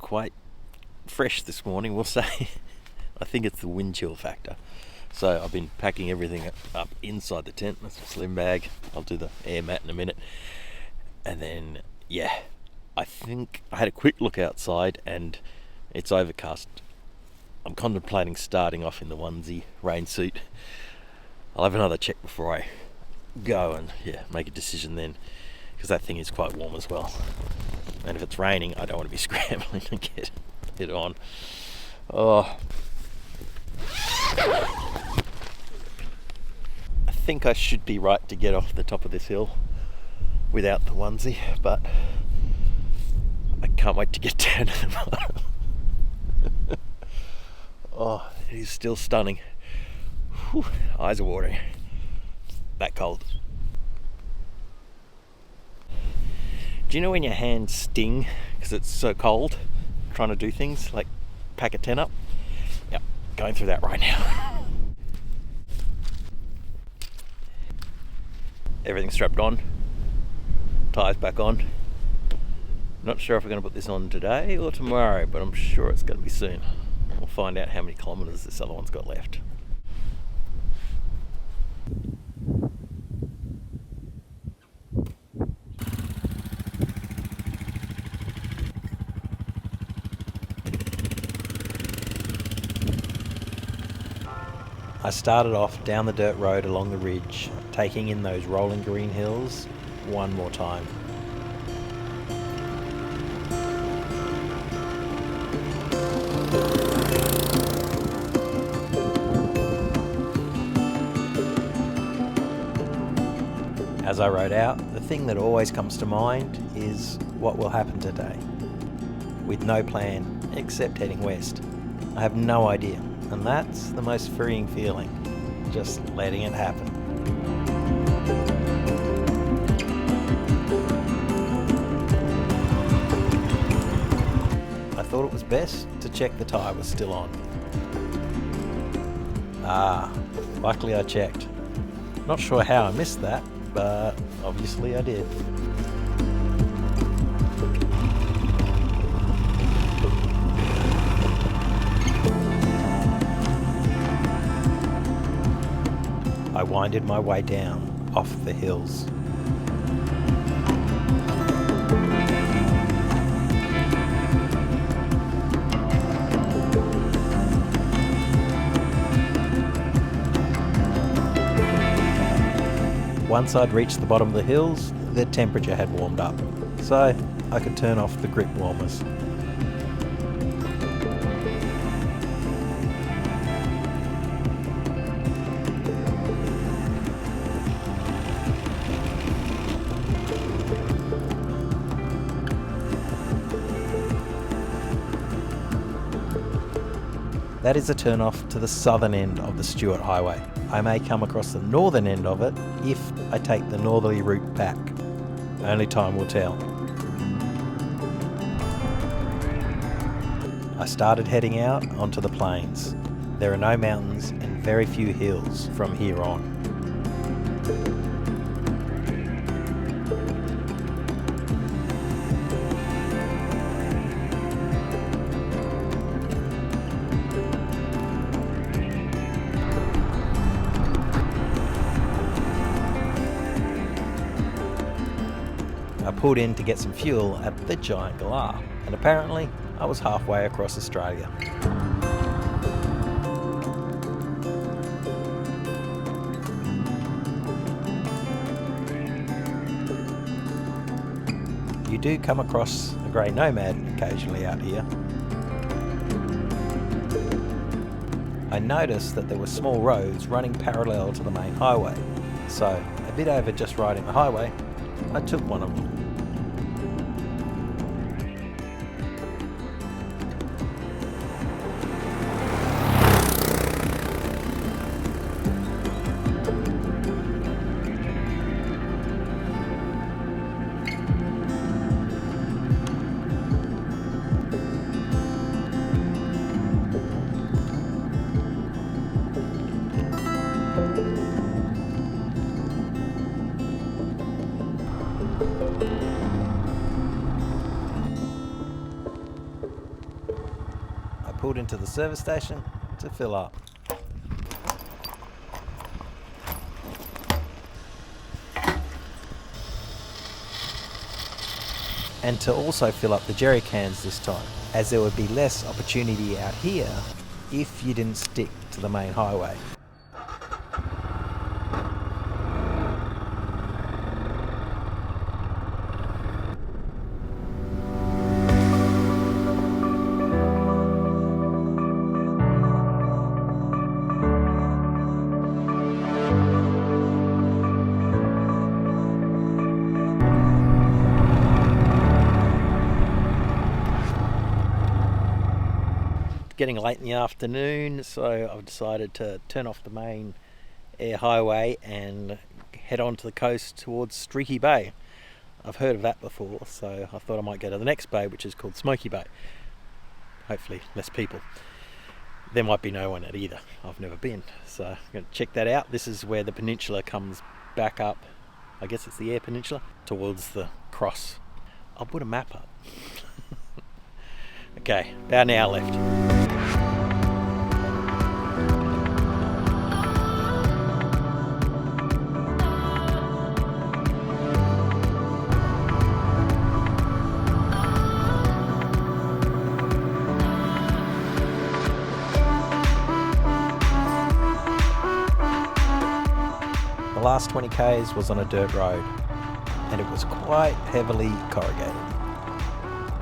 quite fresh this morning, we'll say. I think it's the wind chill factor. So I've been packing everything up inside the tent. That's a slim bag. I'll do the air mat in a minute. And then, yeah, I think I had a quick look outside and it's overcast. I'm contemplating starting off in the onesie rain suit. I'll have another check before I go and make a decision then, because that thing is quite warm as well. And if it's raining, I don't want to be scrambling to get it on. Oh, I think I should be right to get off the top of this hill without the onesie, but I can't wait to get down to the bottom. Oh, it is still stunning. Whew, eyes are watering. That cold. Do you know when your hands sting because it's so cold trying to do things like pack a tent up? Yep, going through that right now. Everything's strapped on, tyres back on. Not sure if we're going to put this on today or tomorrow, but I'm sure it's going to be soon. We'll find out how many kilometres this other one's got left. I started off down the dirt road along the ridge, taking in those rolling green hills one more time. As I rode out, the thing that always comes to mind is what will happen today. With no plan except heading west. I have no idea, and that's the most freeing feeling, just letting it happen. I thought it was best to check the tyre was still on. Luckily I checked. Not sure how I missed that, but obviously I did. I winded my way down off the hills. Once I'd reached the bottom of the hills, the temperature had warmed up, so I could turn off the grip warmers. That is a turn off to the southern end of the Stuart Highway. I may come across the northern end of it if I take the northerly route back. Only time will tell. I started heading out onto the plains. There are no mountains and very few hills from here on. I pulled in to get some fuel at the Giant Galah, and apparently I was halfway across Australia. You do come across a grey nomad occasionally out here. I noticed that there were small roads running parallel to the main highway, so a bit over just riding the highway, I took one of them. driven to the service station to fill up. And to also fill up the jerry cans this time, as there would be less opportunity out here if you didn't stick to the main highway. Getting late in the afternoon, so I've decided to turn off the main Eyre highway and head on to the coast towards Smokey Bay. I've heard of that before, so I thought I might go to the next bay, which is called Smokey Bay. Hopefully less people. There might be no one at either. I've never been, so I'm going to check that out. This is where the peninsula comes back up. I guess it's the Eyre Peninsula towards the cross. I'll put a map up. Okay, about an hour left. The last 20 k's was on a dirt road, and it was quite heavily corrugated.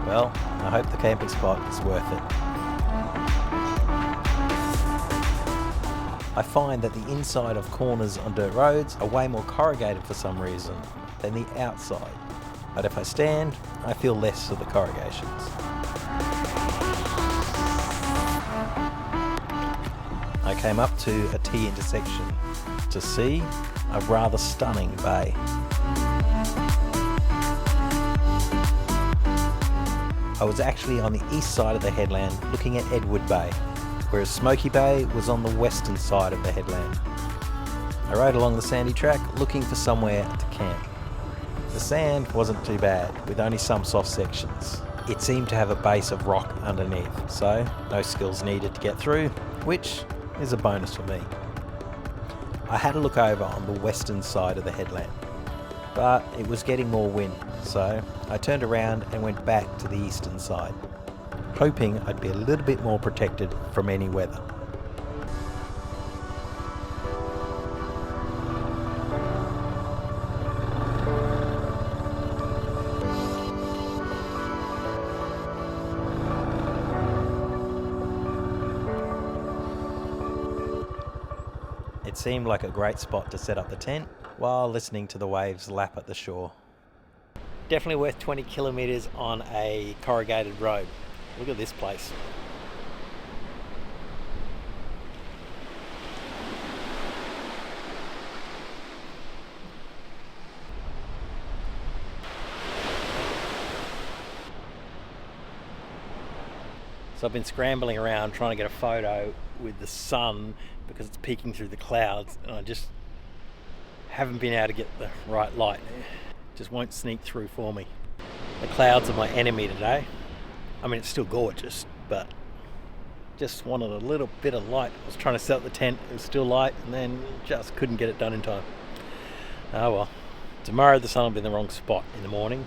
Well, I hope the camping spot is worth it. I find that the inside of corners on dirt roads are way more corrugated for some reason than the outside. But if I stand, I feel less of the corrugations. I came up to a T intersection to see a rather stunning bay. I was actually on the east side of the headland looking at Edward Bay, whereas Smokey Bay was on the western side of the headland. I rode along the sandy track looking for somewhere to camp. The sand wasn't too bad, with only some soft sections. It seemed to have a base of rock underneath, so no skills needed to get through, which is a bonus for me. I had a look over on the western side of the headland, but it was getting more wind, so I turned around and went back to the eastern side, hoping I'd be a little bit more protected from any weather. It seemed like a great spot to set up the tent while listening to the waves lap at the shore. Definitely worth 20 kilometres on a corrugated road. Look at this place. So I've been scrambling around trying to get a photo with the sun because it's peeking through the clouds, and I just haven't been able to get the right light. It just won't sneak through for me. The clouds are my enemy today. I mean, it's still gorgeous, but just wanted a little bit of light. I was trying to set up the tent, it was still light, and then just couldn't get it done in time. Oh well. Tomorrow the sun will be in the wrong spot in the morning.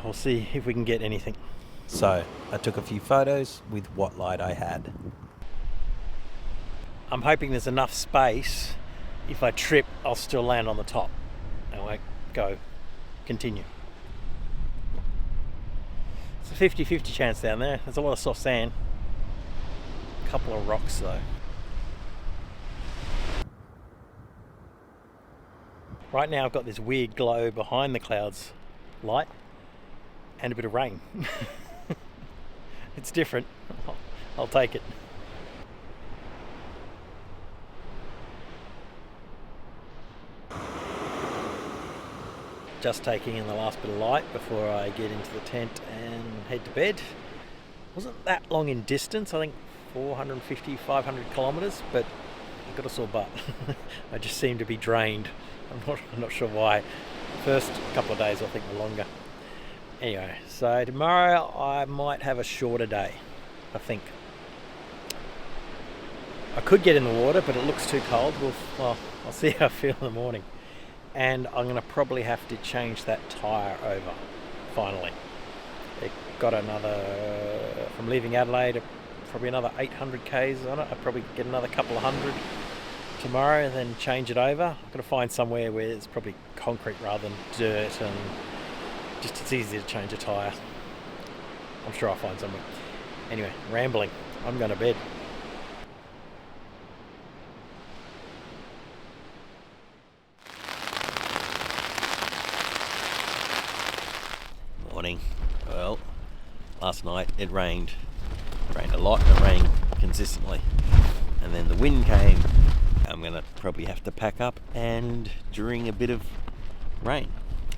We'll see if we can get anything. So I took a few photos with what light I had. I'm hoping there's enough space. If I trip, I'll still land on the top. I won't go. Continue. It's a 50-50 chance down there. There's a lot of soft sand. A couple of rocks though. Right now I've got this weird glow behind the clouds light and a bit of rain. It's different. I'll take it. Just taking in the last bit of light before I get into the tent and head to bed. Wasn't that long in distance, I think 450, 500 kilometres, but I got a sore butt. I just seem to be drained. I'm not sure why. The first couple of days I think were longer. Anyway, so tomorrow I might have a shorter day. I think. I could get in the water, but it looks too cold. Well, I'll see how I feel in the morning. And I'm going to probably have to change that tyre over, finally. It got another, from leaving Adelaide, probably another 800 k's on it. I'll probably get another couple of hundred tomorrow and then change it over. I've got to find somewhere where it's probably concrete rather than dirt, and just it's easy to change a tyre. I'm sure I'll find somewhere. Anyway, rambling. I'm going to bed. Morning. Well, last night it rained. It rained a lot and it rained consistently. And then the wind came. I'm going to probably have to pack up and during a bit of rain.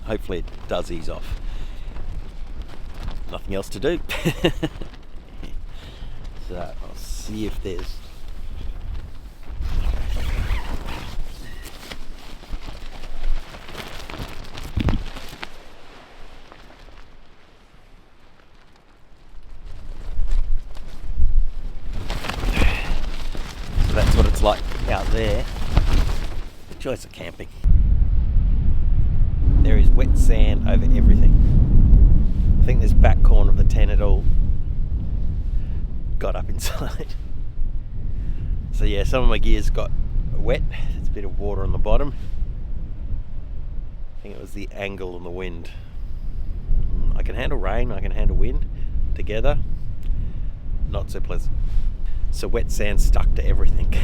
Hopefully it does ease off. Nothing else to do. So I'll see if there's... So that's what it's like out there. The joys of camping. There is wet sand over everything. I think this back corner of the tent it all got up inside. So yeah, some of my gear's got wet. There's a bit of water on the bottom. I think it was the angle and the wind. I can handle rain, I can handle wind together. Not so pleasant. So wet sand stuck to everything.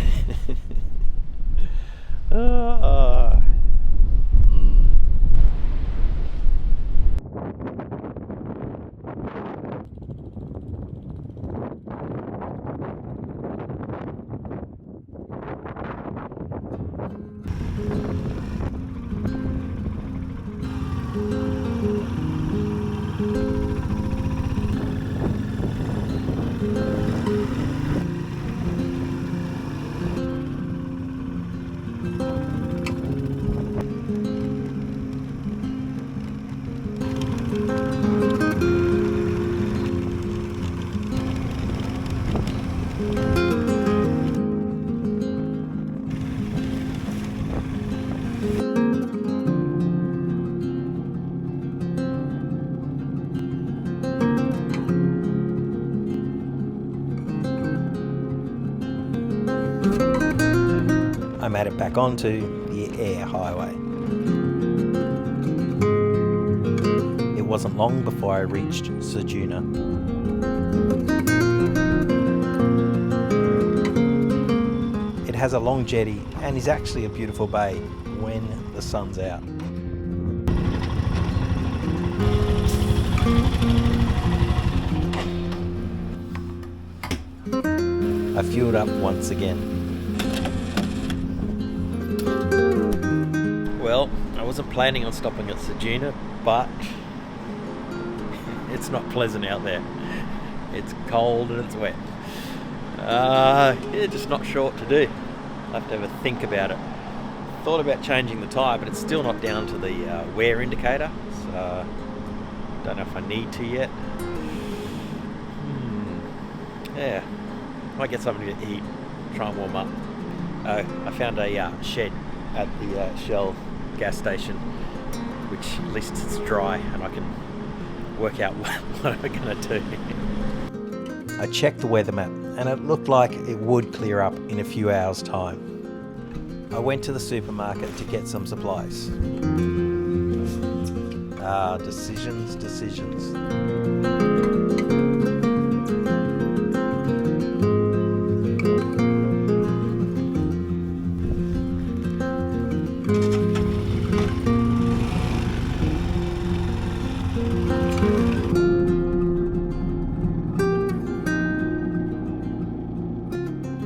I made it back onto the Eyre Highway. It wasn't long before I reached Serrana. It has a long jetty and is actually a beautiful bay when the sun's out. I fueled up once again. Well, I wasn't planning on stopping at Serrana, but it's not pleasant out there. It's cold and it's wet. Yeah, just not sure what to do. I have to have a think about it. Thought about changing the tyre, but it's still not down to the wear indicator, so don't know if I need to yet. Yeah, might get something to eat, try and warm up. I found a shed at the Shell gas station, which at least it's dry and I can work out what I'm going to do. I checked the weather map and it looked like it would clear up in a few hours' time. I went to the supermarket to get some supplies. Decisions.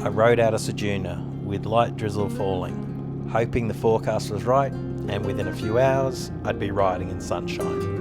I rode out of Serrana with light drizzle falling, hoping the forecast was right and within a few hours I'd be riding in sunshine.